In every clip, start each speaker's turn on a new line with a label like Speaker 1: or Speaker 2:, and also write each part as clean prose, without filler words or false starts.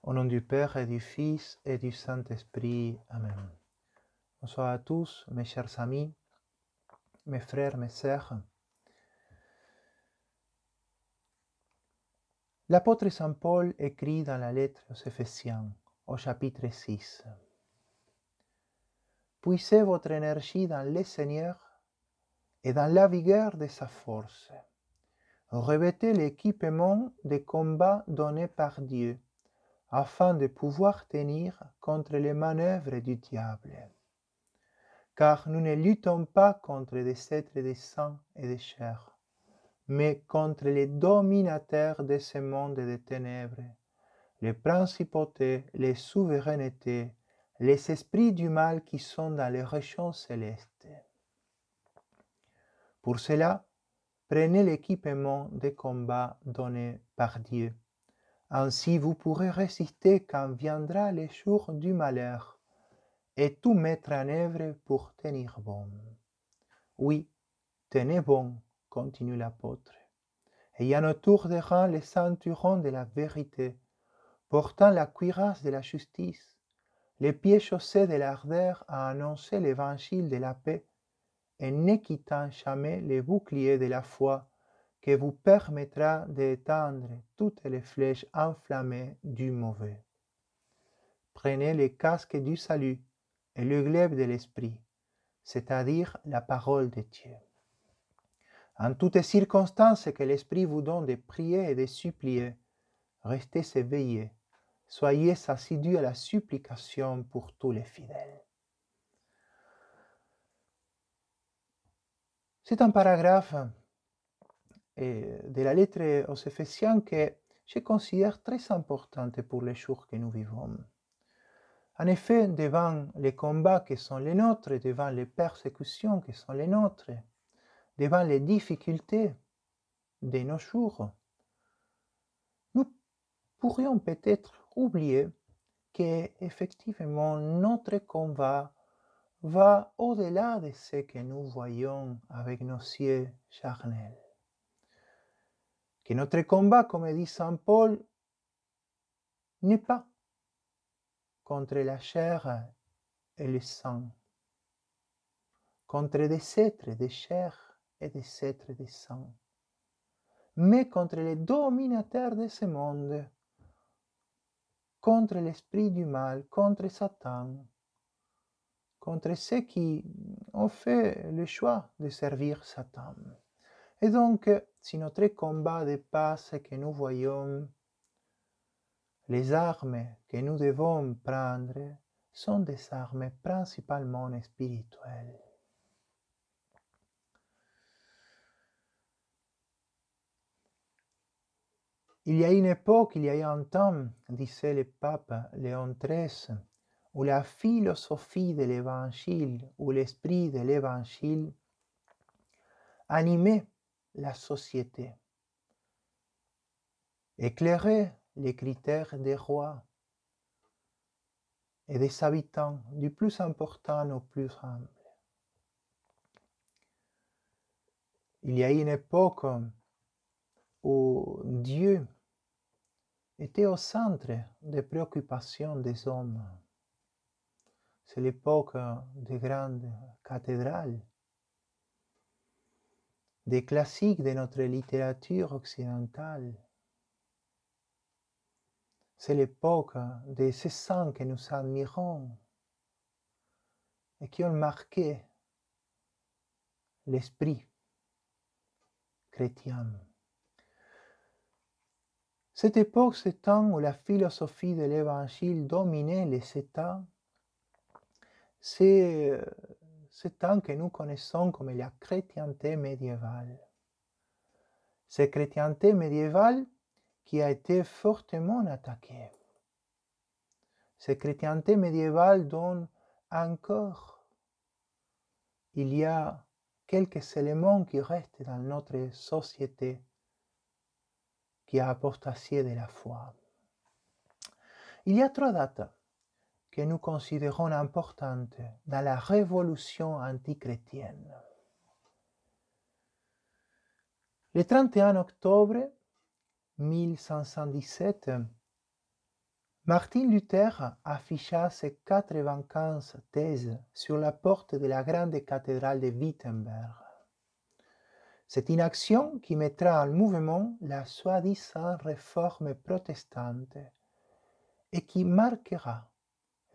Speaker 1: Au nom du Père et du Fils et du Saint-Esprit. Amen. Bonsoir à tous, mes chers amis, mes frères, mes sœurs. L'apôtre Saint Paul écrit dans la lettre aux Éphésiens, au chapitre 6. Puisez votre énergie dans le Seigneur et dans la vigueur de sa force. Revêtez l'équipement de combat donné par Dieu, afin de pouvoir tenir contre les manœuvres du diable. Car nous ne luttons pas contre des êtres de sang et de chair, mais contre les dominateurs de ce monde de ténèbres, les principautés, les souverainetés, les esprits du mal qui sont dans les régions célestes. Pour cela, prenez l'équipement de combat donné par Dieu. Ainsi vous pourrez résister quand viendra le jour du malheur et tout mettre en œuvre pour tenir bon. Oui, tenez bon, continue l'apôtre, ayant autour des rangs les ceinturons de la vérité, portant la cuirasse de la justice, les pieds chaussés de l'ardeur à annoncer l'évangile de la paix, et ne quittant jamais les boucliers de la foi, qui vous permettra d'éteindre toutes les flèches enflammées du mauvais. Prenez le casque du salut et le glaive de l'esprit, c'est-à-dire la parole de Dieu. En toutes circonstances que l'Esprit vous donne de prier et de supplier, restez éveillés, soyez assidus à la supplication pour tous les fidèles. C'est un paragraphe de la lettre aux Éphésiens que je considère très important pour les jours que nous vivons. En effet, devant les combats qui sont les nôtres, devant les persécutions qui sont les nôtres, devant les difficultés de nos jours, nous pourrions peut-être oublier qu'effectivement notre combat va au-delà de ce que nous voyons avec nos yeux charnels. Que notre combat, comme dit Saint Paul, n'est pas contre la chair et le sang, contre des êtres de chair et des êtres de sang, mais contre les dominateurs de ce monde, contre l'esprit du mal, contre Satan, contre ceux qui ont fait le choix de servir Satan. Et donc, si notre combat dépasse ce que nous voyons, les armes que nous devons prendre sont des armes principalement spirituelles. Il y a une époque, il y a un temps, disait le pape Léon XIII, où la philosophie de l'évangile ou l'esprit de l'évangile animait la société, éclairait les critères des rois et des habitants, du plus important au plus humble. Il y a une époque où Dieu était au centre des préoccupations des hommes. C'est l'époque des grandes cathédrales, des classiques de notre littérature occidentale. C'est l'époque de ces saints que nous admirons et qui ont marqué l'esprit chrétien. Cette époque, ce temps où la philosophie de l'Évangile dominait les États, c'est ce temps que nous connaissons comme la chrétienté médiévale. Cette chrétienté médiévale qui a été fortement attaquée. Cette chrétienté médiévale dont encore il y a quelques éléments qui restent dans notre société qui a apostasié de la foi. Il y a trois dates que nous considérons importantes dans la révolution antichrétienne. Le 31 octobre 1517, Martin Luther afficha ses 95 thèses sur la porte de la grande cathédrale de Wittenberg. C'est une action qui mettra en mouvement la soi-disant réforme protestante et qui marquera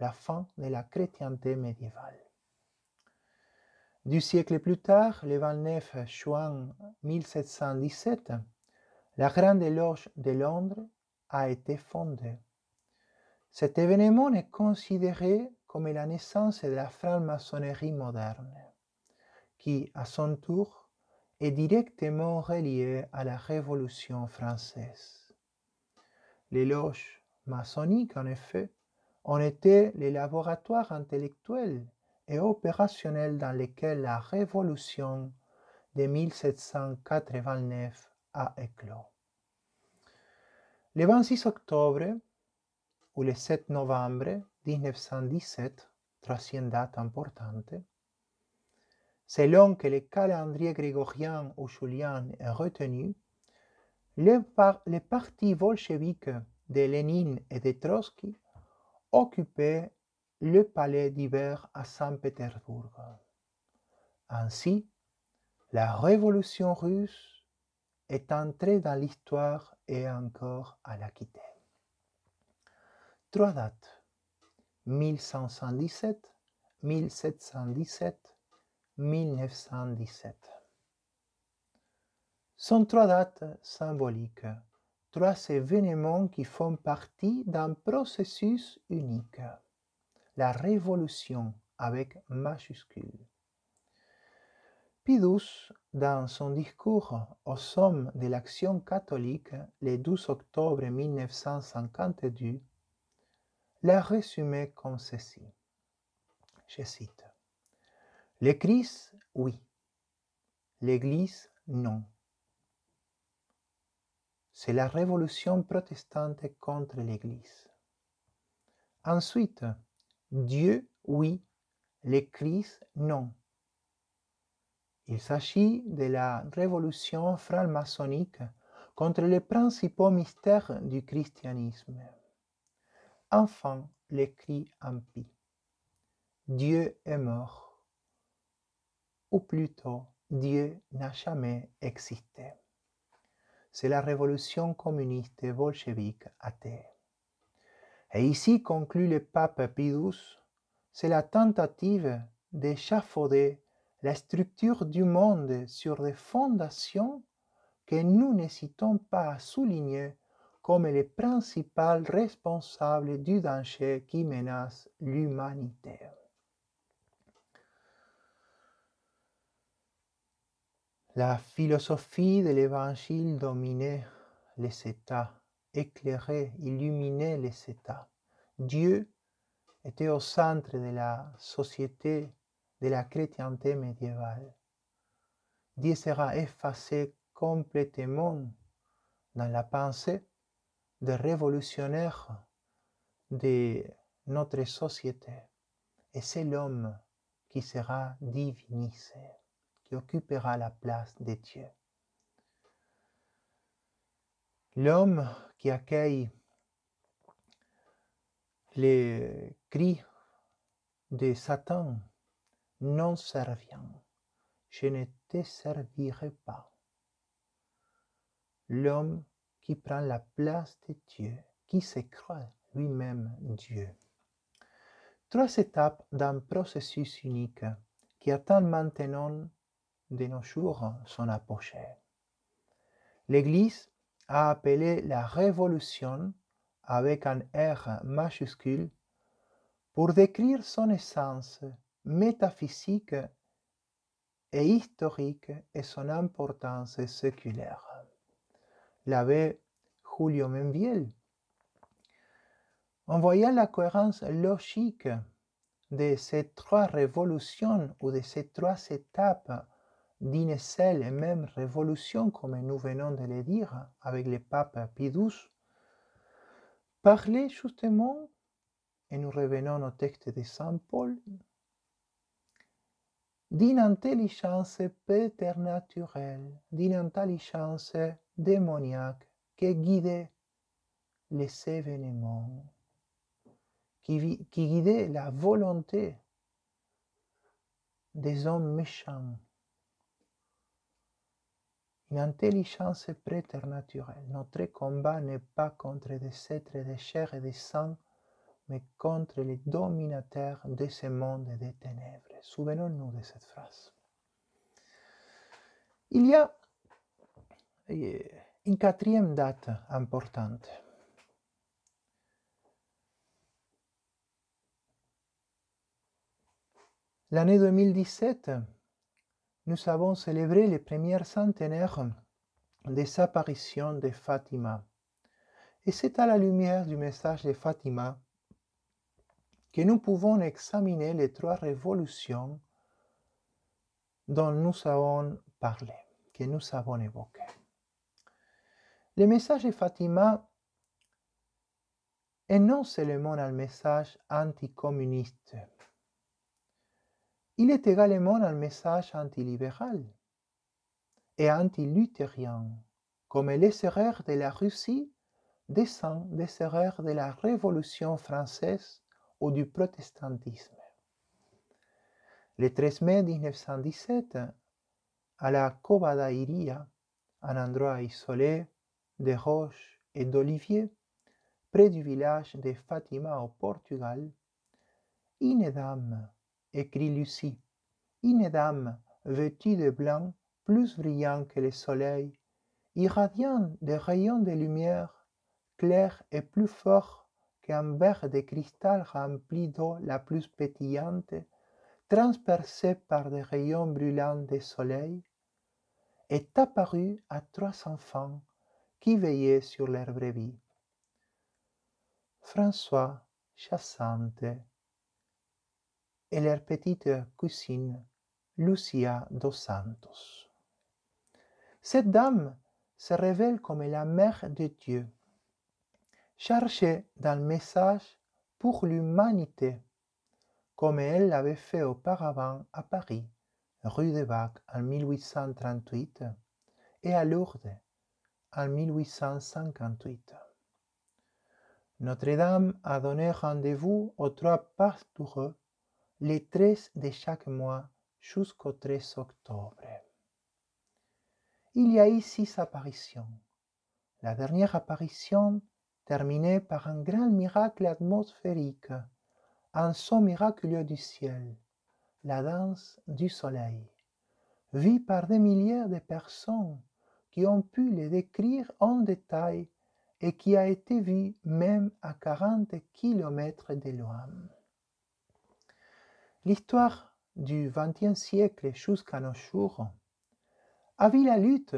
Speaker 1: la fin de la chrétienté médiévale. 2 siècles plus tard, le 29 juin 1717, la Grande Loge de Londres a été fondée. Cet événement est considéré comme la naissance de la franc-maçonnerie moderne, qui, à son tour, est directement reliée à la Révolution française. Les loges maçonniques, en effet, ont été les laboratoires intellectuels et opérationnels dans lesquels la Révolution de 1789 a éclos. Le 26 octobre ou le 7 novembre 1917, troisième date importante, selon que le calendrier grégorien ou julien est retenu, le parti bolchevique de Lénine et de Trotsky occupait le palais d'hiver à Saint-Pétersbourg. Ainsi, la révolution russe est entrée dans l'histoire et encore à la quitter. 3 dates, 1517, 1717, 1917. Sont 3 dates symboliques, 3 événements qui font partie d'un processus unique, la révolution avec majuscule. Pie XII, dans son discours au somme de l'Action catholique le 12 octobre 1952, l'a résumé comme ceci. Je cite. Le Christ, oui. L'Église, non. C'est la révolution protestante contre l'Église. Ensuite, Dieu, oui. Le Christ, non. Il s'agit de la révolution franc-maçonnique contre les principaux mystères du christianisme. Enfin, le cri impie. Dieu est mort, ou plutôt, Dieu n'a jamais existé. C'est la révolution communiste bolchevique athée. Et ici, conclut le pape Pie XII, c'est la tentative d'échafauder la structure du monde sur des fondations que nous n'hésitons pas à souligner comme les principales responsables du danger qui menace l'humanité. La philosophie de l'Évangile dominait les États, éclairait, illuminait les États. Dieu était au centre de la société de la chrétienté médiévale. Dieu sera effacé complètement dans la pensée des révolutionnaires de notre société. Et c'est l'homme qui sera divinisé, qui occupera la place de Dieu. L'homme qui accueille les cris de Satan, non serviant, je ne te servirai pas. L'homme qui prend la place de Dieu, qui se croit lui-même Dieu. 3 étapes d'un processus unique qui attend maintenant de nos jours son apogée. L'Église a appelé la révolution avec un R majuscule pour décrire son essence métaphysique et historique et son importance séculaire. L'abbé Julio Membiel, en voyant la cohérence logique de ces 3 révolutions ou de ces 3 étapes d'une seule et même révolution, comme nous venons de le dire avec le pape Pie XII, parlait justement, et nous revenons au texte de Saint Paul, d'une intelligence préternaturelle, d'une intelligence démoniaque qui guidait les événements. qui guidait la volonté des hommes méchants. Une intelligence préternaturelle. Notre combat n'est pas contre des êtres de chair et de sang, mais contre les dominateurs de ce monde des ténèbres. Souvenons-nous de cette phrase. Il y a une quatrième date importante. L'année 2017, nous avons célébré les premiers centenaires des apparitions de Fatima. Et c'est à la lumière du message de Fatima que nous pouvons examiner les trois révolutions dont nous avons parlé, que nous avons évoquées. Le message de Fatima est non seulement un message anticommuniste, il est également un message antilibéral et anti-luthérien, comme les erreurs de la Russie descendent des erreurs de la Révolution française ou du protestantisme. Le 13 mai 1917, à la Covadairia, un endroit isolé de roches et d'oliviers, près du village de Fatima au Portugal, une dame, écrit Lucie, une dame vêtue de blanc, plus brillant que le soleil, irradiant des rayons de lumière, clairs et plus forts qu'un verre de cristal rempli d'eau la plus pétillante, transpercé par des rayons brûlants de soleil, est apparue à trois enfants qui veillaient sur leur brebis. François, Jacinthe et leur petite cousine, Lucia dos Santos. Cette dame se révèle comme la mère de Dieu, chargée d'un message pour l'humanité, comme elle l'avait fait auparavant à Paris, rue de Bac en 1838 et à Lourdes en 1858. Notre-Dame a donné rendez-vous aux trois pastoraux les 13 de chaque mois jusqu'au 13 octobre. Il y a eu 6 apparitions. La dernière apparition terminée par un grand miracle atmosphérique, un saut miraculeux du ciel, la danse du soleil, vue par des milliers de personnes qui ont pu le décrire en détail et qui a été vue même à 40 kilomètres de loin. L'histoire du XXe siècle jusqu'à nos jours a vu la lutte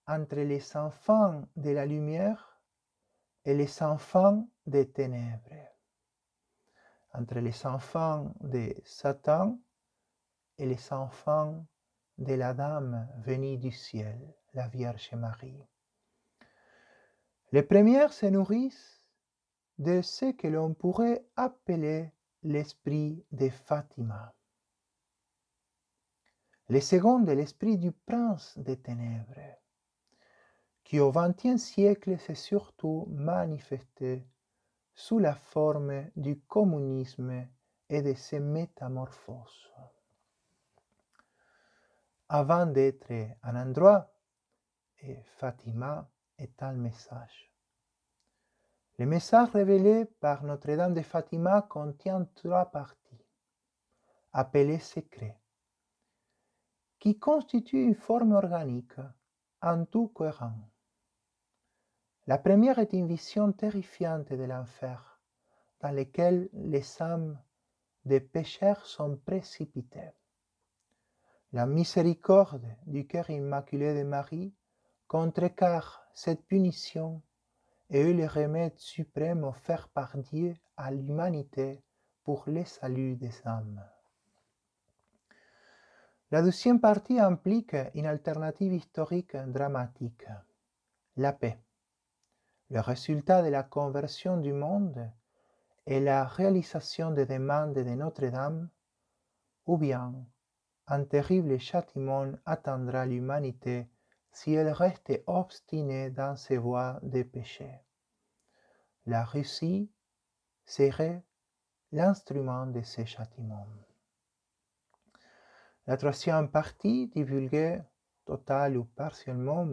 Speaker 1: entre les enfants de la lumière et les enfants des ténèbres, entre les enfants de Satan et les enfants de la Dame venue du ciel, la Vierge Marie. Les premières se nourrissent de ce que l'on pourrait appeler l'esprit de Fatima. Les secondes de l'esprit du prince des ténèbres, qui au XXe siècle s'est surtout manifesté sous la forme du communisme et de ses métamorphoses. Avant d'être un endroit, Fatima est un message. Le message révélé par Notre-Dame de Fatima contient 3 parties, appelées secrets, qui constituent une forme organique, en tout cohérent. La première est une vision terrifiante de l'enfer, dans lequel les âmes des pécheurs sont précipitées. La miséricorde du cœur immaculé de Marie contrecarre cette punition et est le remède suprême offert par Dieu à l'humanité pour le salut des âmes. La deuxième partie implique une alternative historique dramatique, la paix, le résultat de la conversion du monde et la réalisation des demandes de Notre-Dame, ou bien un terrible châtiment attendra l'humanité si elle reste obstinée dans ses voies de péché. La Russie serait l'instrument de ses châtiments. La troisième partie, divulguée totale ou partiellement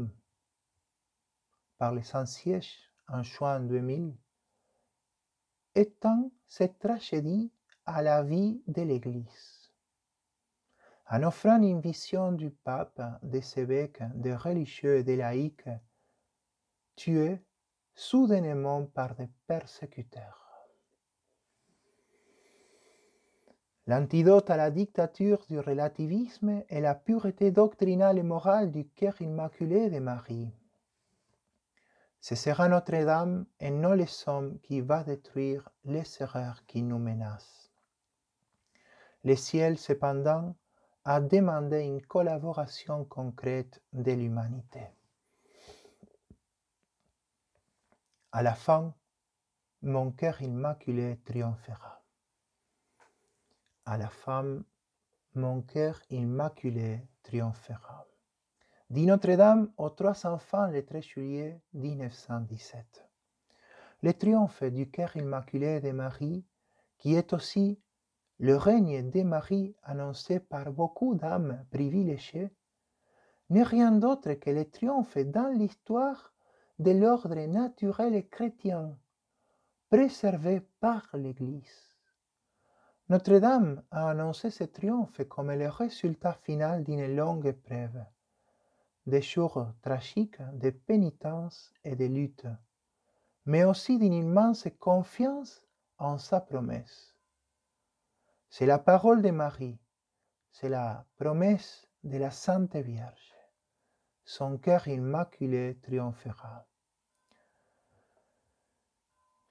Speaker 1: par le Saint-Siège en juin 2000, étend cette tragédie à la vie de l'Église, en offrant une vision du pape, des évêques, des religieux et des laïcs tués soudainement par des persécuteurs. L'antidote à la dictature du relativisme est la pureté doctrinale et morale du cœur immaculé de Marie. Ce sera Notre-Dame et non les hommes qui va détruire les erreurs qui nous menacent. Le ciel, cependant, a demandé une collaboration concrète de l'humanité. À la fin, mon cœur immaculé triomphera. À la fin, mon cœur immaculé triomphera. Dit Notre-Dame aux 3 enfants le 13 juillet 1917. Le triomphe du cœur immaculé de Marie, qui est aussi le règne de Marie annoncé par beaucoup d'âmes privilégiées, n'est rien d'autre que le triomphe dans l'histoire de l'ordre naturel et chrétien, préservé par l'Église. Notre-Dame a annoncé ce triomphe comme le résultat final d'une longue épreuve, des jours tragiques de pénitence et de lutte, mais aussi d'une immense confiance en sa promesse. C'est la parole de Marie, c'est la promesse de la Sainte Vierge. Son cœur immaculé triomphera.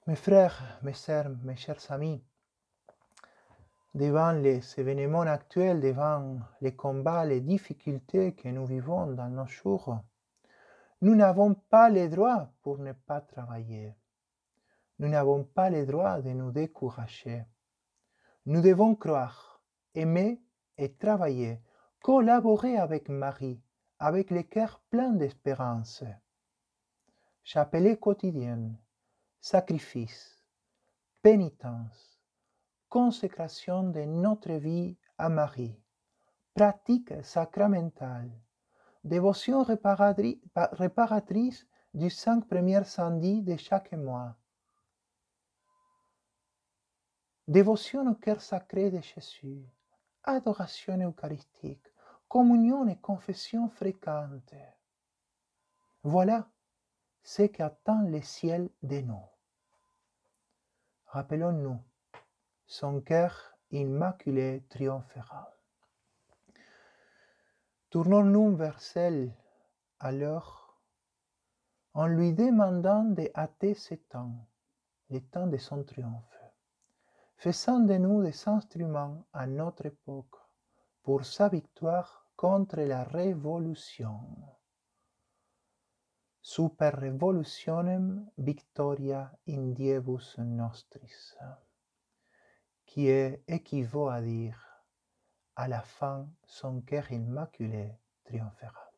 Speaker 1: Mes frères, mes sœurs, mes chers amis, devant les événements actuels, devant les combats, les difficultés que nous vivons dans nos jours, nous n'avons pas le droit pour ne pas travailler. Nous n'avons pas le droit de nous décourager. Nous devons croire, aimer et travailler, collaborer avec Marie, avec le cœur plein d'espérance. Chapelet quotidien, sacrifice, pénitence, consécration de notre vie à Marie, pratique sacramentale, dévotion réparatrice du 5 premiers samedis de chaque mois, dévotion au cœur sacré de Jésus, adoration eucharistique, communion et confession fréquente. Voilà ce qu'attend le ciel de nous. Rappelons-nous, son cœur immaculé triomphera. Tournons-nous vers elle, alors, en lui demandant de hâter ce temps, le temps de son triomphe, faisant de nous des instruments à notre époque pour sa victoire contre la révolution. Super revolutionem victoria in diebus nostris, qui équivaut à dire, à la fin, son cœur immaculé triomphera.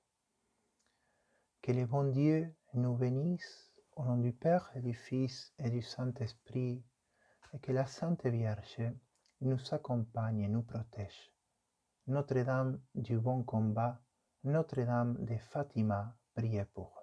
Speaker 1: Que le bon Dieu nous bénisse au nom du Père et du Fils et du Saint-Esprit, et que la Sainte Vierge nous accompagne et nous protège. Notre-Dame du bon combat, Notre-Dame de Fatima, priez pour